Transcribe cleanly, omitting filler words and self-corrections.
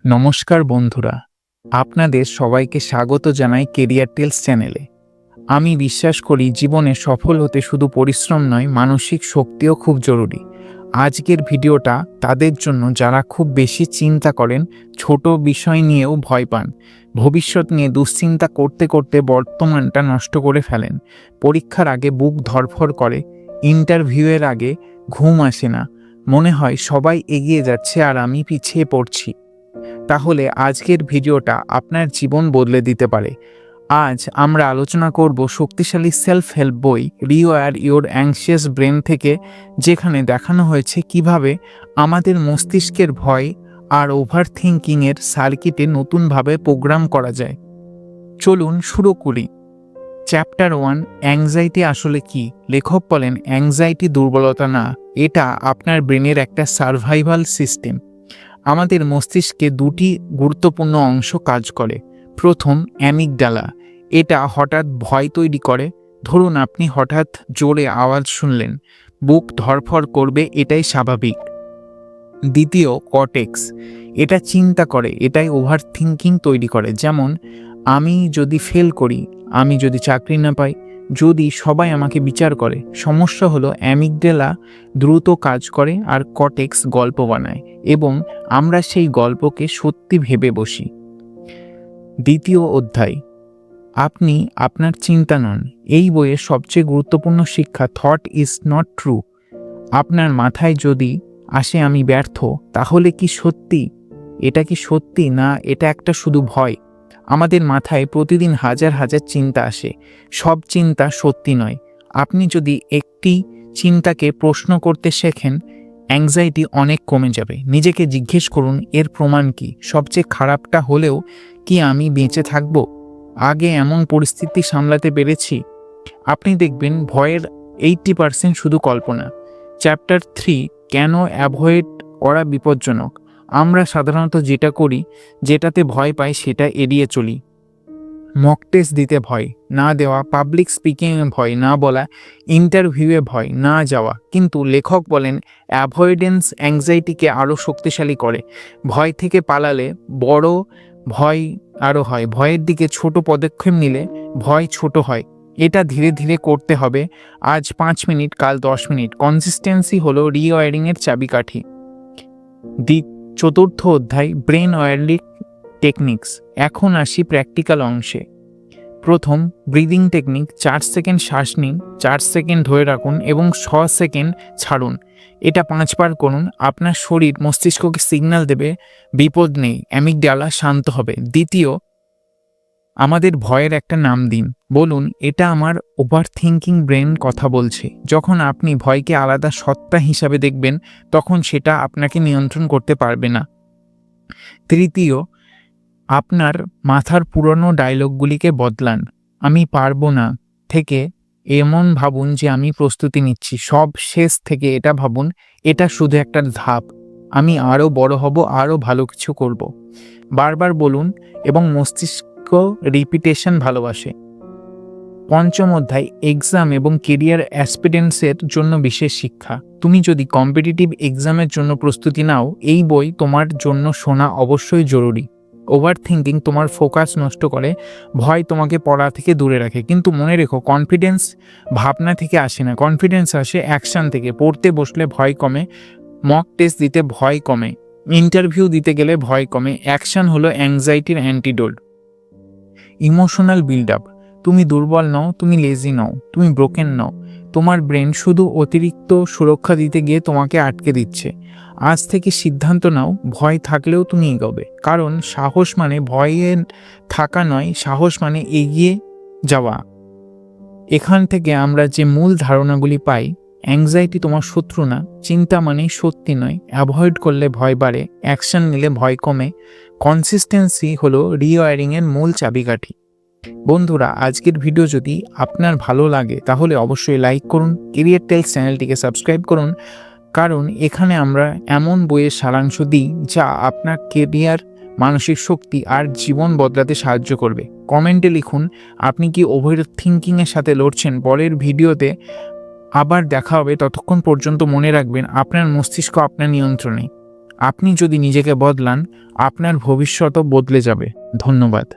নমস্কার বন্ধুরা, আপনাদের সবাইকে স্বাগত জানাই কেরিয়ার টেলস চ্যানেলে। আমি বিশ্বাস করি জীবনে সফল হতে শুধু পরিশ্রম নয়, মানসিক শক্তিও খুব জরুরি। আজকের ভিডিওটা তাদের জন্য যারা খুব বেশি চিন্তা করেন, ছোট বিষয় নিয়েও ভয় পান, ভবিষ্যৎ নিয়ে দুশ্চিন্তা করতে করতে বর্তমানটা নষ্ট করে ফেলেন, পরীক্ষার আগে বুক ধড়ফড় করে, ইন্টারভিউয়ের আগে ঘুম আসে না, মনে হয় সবাই এগিয়ে যাচ্ছে আর আমি পিছিয়ে পড়ছি। তাহলে আজকের ভিডিওটা আপনার জীবন বদলে দিতে পারে। আজ আমরা আলোচনা করব শক্তিশালী সেলফ হেল্প বই রিওয়ার ইওর অ্যাংশিয়াস ব্রেন থেকে, যেখানে দেখানো হয়েছে কিভাবে আমাদের মস্তিষ্কের ভয় আর ওভার থিঙ্কিংয়ের সার্কিটে নতুনভাবে প্রোগ্রাম করা যায়। চলুন শুরু করি। চ্যাপ্টার 1, অ্যাংজাইটি আসলে কি? লেখক বলেন, অ্যাংজাইটি দুর্বলতা না, এটা আপনার ব্রেনের একটা সার্ভাইভাল সিস্টেম। আমাদের মস্তিষ্কে দুটি গুরুত্বপূর্ণ অংশ কাজ করে। প্রথম, অ্যামিগডালা। এটা হঠাৎ ভয় তৈরি করে। ধরুন আপনি হঠাৎ জোরে আওয়াজ শুনলেন, বুক ধড়ফড় করবে, এটাই স্বাভাবিক। দ্বিতীয়, কর্টেক্স। এটা চিন্তা করে, এটাই ওভার থিঙ্কিং তৈরি করে। যেমন, আমি যদি ফেল করি, আমি যদি চাকরি না পাই, যদি সবাই আমাকে বিচার করে। সমস্যা হলো অ্যামিগডালা দ্রুত কাজ করে আর কর্টেক্স গল্প বানায় এবং আমরা সেই গল্পকে সত্যি ভেবে বসি। দ্বিতীয় অধ্যায়, আপনি আপনার চিন্তা নন। এই বইয়ের সবচেয়ে গুরুত্বপূর্ণ শিক্ষা, থট ইজ নট ট্রু। আপনার মাথায় যদি আসে আমি ব্যর্থ, তাহলে কি সত্যি? এটা কি সত্যি, না এটা একটা শুধু ভয়? আমাদের মাথায় প্রতিদিন হাজার হাজার চিন্তা আসে, সব চিন্তা সত্যি নয়। আপনি যদি একটি চিন্তাকে প্রশ্ন করতে শেখেন, অ্যাংজাইটি অনেক কমে যাবে। নিজেকে জিজ্ঞেস করুন, এর প্রমাণ কি? সবচেয়ে খারাপটা হলেও কি আমি বেঁচে থাকব? আগে এমন পরিস্থিতি সামলাতে পেরেছি? আপনি দেখবেন ভয়ের 80% শুধু কল্পনা। চ্যাপ্টার 3, কেন অ্যাভয়েড করা বিপজ্জনক। আমরা সাধারণত যেটা করি, যেটাতে ভয় পাই, সেটা এড়িয়ে চলি। মক টেস্ট দিতে ভয় না দেওয়া, পাবলিক স্পিকিংয়ে ভয় না বলা, ইন্টারভিউয়ে ভয় না যাওয়া। কিন্তু লেখক বলেন, অ্যাভয়েডেন্স অ্যাংজাইটিকে আরও শক্তিশালী করে। ভয় থেকে পালালে বড় ভয় আরও হয়। ভয়ের দিকে ছোট পদক্ষেপ নিলে ভয় ছোট হয়। এটা ধীরে ধীরে করতে হবে। আজ 5 মিনিট, কাল 10 মিনিট। কনসিস্টেন্সি হলো রিওয়ারিংয়ের চাবিকাঠি। চতুর্থ অধ্যায়, ব্রেন ওয়ার্লিং টেকনিক্স। এখন আসি প্র্যাকটিক্যাল অংশে। প্রথম, ব্রিদিং টেকনিক। 4 সেকেন্ড শ্বাস নিন, 4 সেকেন্ড ধরে রাখুন এবং 6 সেকেন্ড ছাড়ুন। এটা 5 বার করুন। আপনার শরীর মস্তিষ্ককে সিগন্যাল দেবে বিপদ নেই, অ্যামিগডালা শান্ত হবে। দ্বিতীয়, আমাদের ভয়ের একটা নাম দিন। বলুন, এটা আমার ওভার থিঙ্কিং ব্রেন কথা বলছে। যখন আপনি ভয়কে আলাদা সত্তা হিসাবে দেখবেন, তখন সেটা আপনাকে নিয়ন্ত্রণ করতে পারবে না। তৃতীয়, আপনার মাথার পুরনো ডায়লগগুলিকে বদলান। আমি পারবো না থেকে এমন ভাবুন যে আমি প্রস্তুতি নিচ্ছি। সব শেষ থেকে এটা ভাবুন, এটা শুধু একটা ধাপ, আমি আরও বড় হব, আরও ভালো কিছু করব। বারবার বলুন এবং মস্তিষ্ক রিপিটেশন ভালোবাসে। পঞ্চম অধ্যায়, এক্সাম এবং কেরিয়ার অ্যাসপিরেন্টসের জন্য বিশেষ শিক্ষা। তুমি যদি কম্পিটিটিভ এক্সামের জন্য প্রস্তুতি নাও, এই বই তোমার জন্য শোনা অবশ্যই জরুরি। ওভার থিঙ্কিং তোমার ফোকাস নষ্ট করে, ভয় তোমাকে পড়া থেকে দূরে রাখে। কিন্তু মনে রেখো, কনফিডেন্স ভাবনা থেকে আসে না, কনফিডেন্স আসে অ্যাকশন থেকে। পড়তে বসলে ভয় কমে, মক টেস্ট দিতে ভয় কমে, ইন্টারভিউ দিতে গেলে ভয় কমে। অ্যাকশন হলো অ্যাংজাইটির অ্যান্টিডোট। Emotional build up. তুমি দুর্বল নও, তুমি লেজি নও, তুমি ব্রোকেন নও। তোমার ব্রেন শুধু অতিরিক্ত সুরক্ষা দিতে গিয়ে তোমাকে আটকে দিচ্ছে। আজ থেকে সিদ্ধান্ত নাও, ভয় থাকলেও তুমি এগোবে। কারণ সাহস মানে ভয়ে থাকা নয়, সাহস মানে এগিয়ে যাওয়া। এখান থেকে আমরা যে মূল ধারণাগুলি পাই, অ্যাংজাইটি তোমার শত্রু না, চিন্তা মানেই সত্যি নয়, অ্যাভয়েড করলে ভয় বাড়ে, অ্যাকশন নিলে ভয় কমে। কনসিস্টেন্সি হলো রিওয়ারিংয়ের মূল চাবিকাঠি। বন্ধুরা, আজকের ভিডিও যদি আপনার ভালো লাগে তাহলে অবশ্যই লাইক করুন, কেরিয়ার টেলস চ্যানেলটিকে সাবস্ক্রাইব করুন, কারণ এখানে আমরা এমন বইয়ের সারাংশ দিই যা আপনার কেরিয়ার, মানসিক শক্তি আর জীবন বদলাতে সাহায্য করবে। কমেন্টে লিখুন, আপনি কি ওভার থিঙ্কিংয়ের সাথে লড়ছেন? পরের ভিডিওতে আবার দেখা হবে। ততক্ষণ পর্যন্ত মনে রাখবেন, আপনার মস্তিষ্ক আপনার নিয়ন্ত্রণে। আপনি যদি নিজেকে বদলান, আপনার ভবিষ্যৎও বদলে যাবে। ধন্যবাদ।